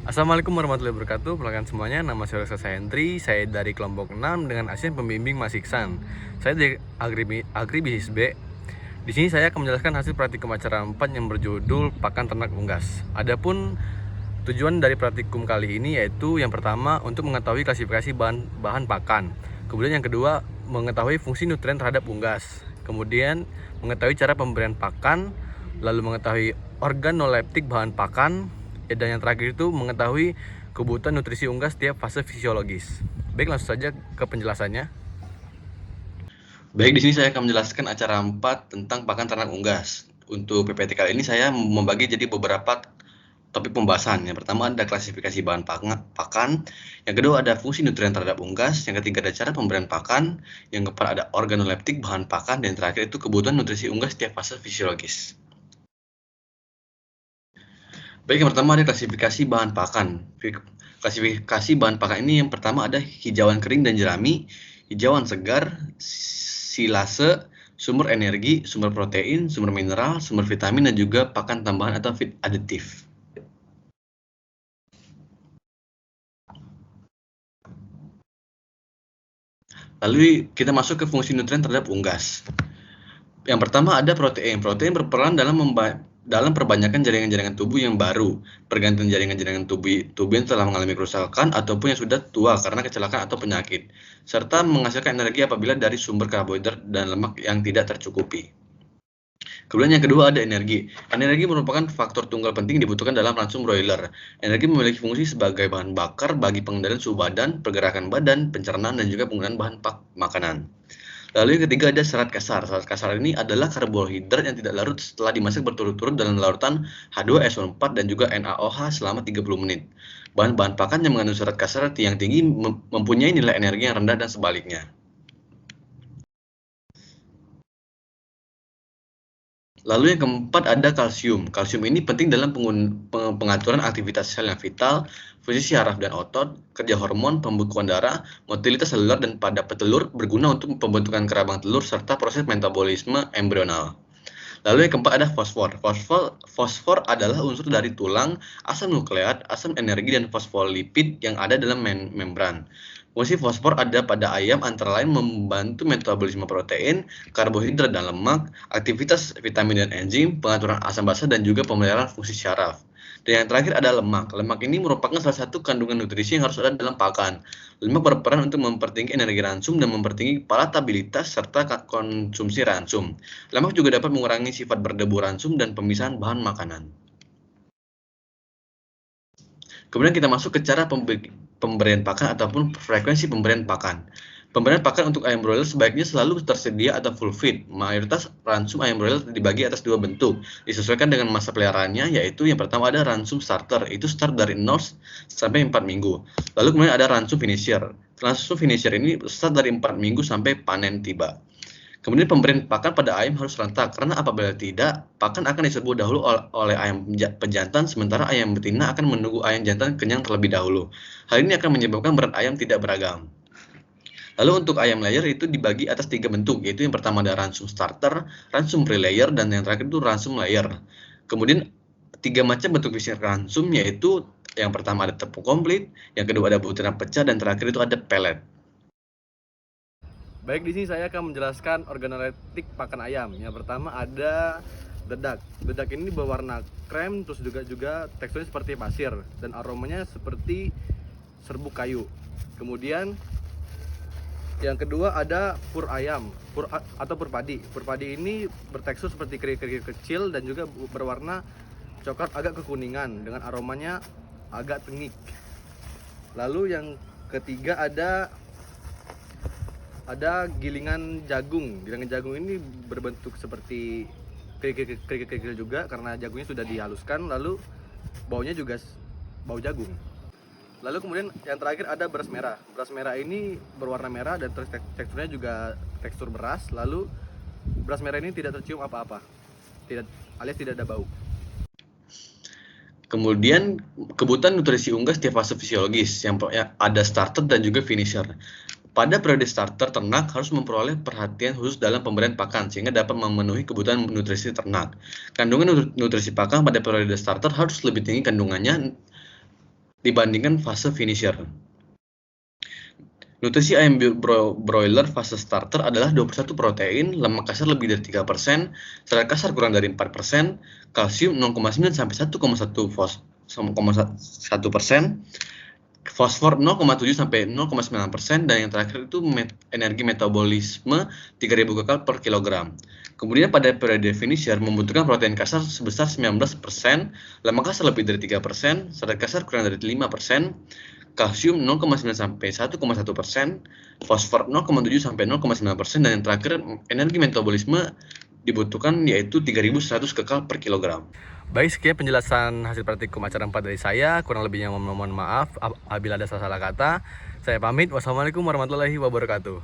Assalamualaikum warahmatullahi wabarakatuh. Perkenalkan semuanya, nama saya Hendri. Saya dari kelompok 6 dengan asisten pembimbing Mas Iksan. Saya dari Agribisnis B. Di sini saya akan menjelaskan hasil praktikum acara 4 yang berjudul Pakan Ternak Unggas. Adapun tujuan dari praktikum kali ini yaitu yang pertama untuk mengetahui klasifikasi bahan pakan. Kemudian yang kedua mengetahui fungsi nutrien terhadap unggas. Kemudian mengetahui cara pemberian pakan, lalu mengetahui organoleptik bahan pakan, dan yang terakhir itu mengetahui kebutuhan nutrisi unggas setiap fase fisiologis. Baik, langsung saja ke penjelasannya. Baik, di sini saya akan menjelaskan acara 4 tentang pakan ternak unggas. Untuk PPT kali ini saya membagi jadi beberapa topik pembahasan. Yang pertama ada klasifikasi bahan pakan, yang kedua ada fungsi nutrien terhadap unggas, yang ketiga ada cara pemberian pakan, yang keempat ada organoleptik bahan pakan, dan yang terakhir itu kebutuhan nutrisi unggas setiap fase fisiologis. Baik, yang pertama ada klasifikasi bahan pakan. Klasifikasi bahan pakan ini yang pertama ada hijauan kering dan jerami, hijauan segar, silase, sumber energi, sumber protein, sumber mineral, sumber vitamin, dan juga pakan tambahan atau feed aditif. Lalu kita masuk ke fungsi nutrien terhadap unggas. Yang pertama ada protein. Protein berperan dalam perbanyakan jaringan-jaringan tubuh yang baru, pergantian jaringan-jaringan tubuh yang telah mengalami kerusakan ataupun yang sudah tua karena kecelakaan atau penyakit, serta menghasilkan energi apabila dari sumber karbohidrat dan lemak yang tidak tercukupi. Kemudian yang kedua ada energi. Energi merupakan faktor tunggal penting dibutuhkan dalam ransum broiler. Energi memiliki fungsi sebagai bahan bakar bagi pengendalian suhu badan, pergerakan badan, pencernaan, dan juga penggunaan bahan makanan. Lalu yang ketiga ada serat kasar. Serat kasar ini adalah karbohidrat yang tidak larut setelah dimasak berturut-turut dalam larutan H2SO4 dan juga NaOH selama 30 menit. Bahan-bahan pakan yang mengandung serat kasar yang tinggi mempunyai nilai energi yang rendah dan sebaliknya. Lalu yang keempat ada kalsium. Kalsium ini penting dalam pengaturan aktivitas sel yang vital, fungsi syaraf dan otot, kerja hormon, pembekuan darah, motilitas seluler dan pada petelur, berguna untuk pembentukan kerabang telur serta proses metabolisme embrional. Lalu yang keempat ada fosfor. Fosfor adalah unsur dari tulang, asam nukleat, asam energi, dan fosfolipid yang ada dalam membran. Fungsi fosfor ada pada ayam antara lain membantu metabolisme protein, karbohidrat dan lemak, aktivitas vitamin dan enzim, pengaturan asam basa, dan juga pemeliharaan fungsi syaraf. Dan yang terakhir ada lemak. Lemak ini merupakan salah satu kandungan nutrisi yang harus ada dalam pakan. Lemak berperan untuk mempertinggi energi ransum dan mempertinggi palatabilitas serta konsumsi ransum. Lemak juga dapat mengurangi sifat berdebu ransum dan pemisahan bahan makanan. Kemudian kita masuk ke cara pemberian pakan ataupun frekuensi pemberian pakan. Pemberian pakan untuk ayam broiler sebaiknya selalu tersedia atau full feed. Mayoritas ransum ayam broiler dibagi atas dua bentuk, disesuaikan dengan masa peliharaannya, yaitu yang pertama ada ransum starter, itu start dari 0 sampai 4 minggu. Lalu kemudian ada ransum finisher. Ransum finisher ini start dari 4 minggu sampai panen tiba. Kemudian pemberian pakan pada ayam harus serentak, karena apabila tidak, pakan akan diserbu dahulu oleh ayam pejantan, sementara ayam betina akan menunggu ayam jantan kenyang terlebih dahulu. Hal ini akan menyebabkan berat ayam tidak beragam. Lalu untuk ayam layer itu dibagi atas 3 bentuk, yaitu yang pertama ada ransum starter, ransum pre-layer, dan yang terakhir itu ransum layer. Kemudian 3 macam bentuk fisik ransum, yaitu yang pertama ada tepung komplit, yang kedua ada butiran pecah, dan terakhir itu ada pellet. Baik, di sini saya akan menjelaskan organoleptik pakan ayam. Yang pertama ada dedak. Dedak ini berwarna krem, terus juga teksturnya seperti pasir dan aromanya seperti serbuk kayu. Kemudian yang kedua ada pur ayam, atau pur padi. Pur padi ini bertekstur seperti kerikil kecil dan juga berwarna coklat agak kekuningan dengan aromanya agak tengik. Lalu yang ketiga ada gilingan jagung. Gilingan jagung ini berbentuk seperti kerikil juga karena jagungnya sudah dihaluskan, lalu baunya juga bau jagung. Lalu kemudian yang terakhir ada beras merah. Beras merah ini berwarna merah dan teksturnya juga tekstur beras. Lalu beras merah ini tidak tercium apa-apa, alias tidak ada bau. Kemudian kebutuhan nutrisi unggas setiap fase fisiologis, yang ada starter dan juga finisher. Pada periode starter, ternak harus memperoleh perhatian khusus dalam pemberian pakan sehingga dapat memenuhi kebutuhan nutrisi ternak. Kandungan nutrisi pakan pada periode starter harus lebih tinggi kandungannya dibandingkan fase finisher. Nutrisi ayam broiler fase starter adalah 21 protein, lemak kasar lebih dari 3%, serat kasar kurang dari 4%, kalsium 0,9 sampai 1,1%, fosfor 0,7 sampai 0,9%, dan yang terakhir itu energi metabolisme 3000 kcal per kilogram. Kemudian pada periode finisher membutuhkan protein kasar sebesar 19%, lemak kasar lebih dari 3%, serat kasar kurang dari 5%, kalsium 0,9 sampai 1,1%, fosfor 0,7 sampai 0,9%, dan yang terakhir energi metabolisme dibutuhkan yaitu 3100 kcal per kilogram. Baik, sekian penjelasan hasil praktikum acara 4 dari saya. Kurang lebihnya mohon maaf apabila ada salah kata. Saya pamit. Wassalamualaikum warahmatullahi wabarakatuh.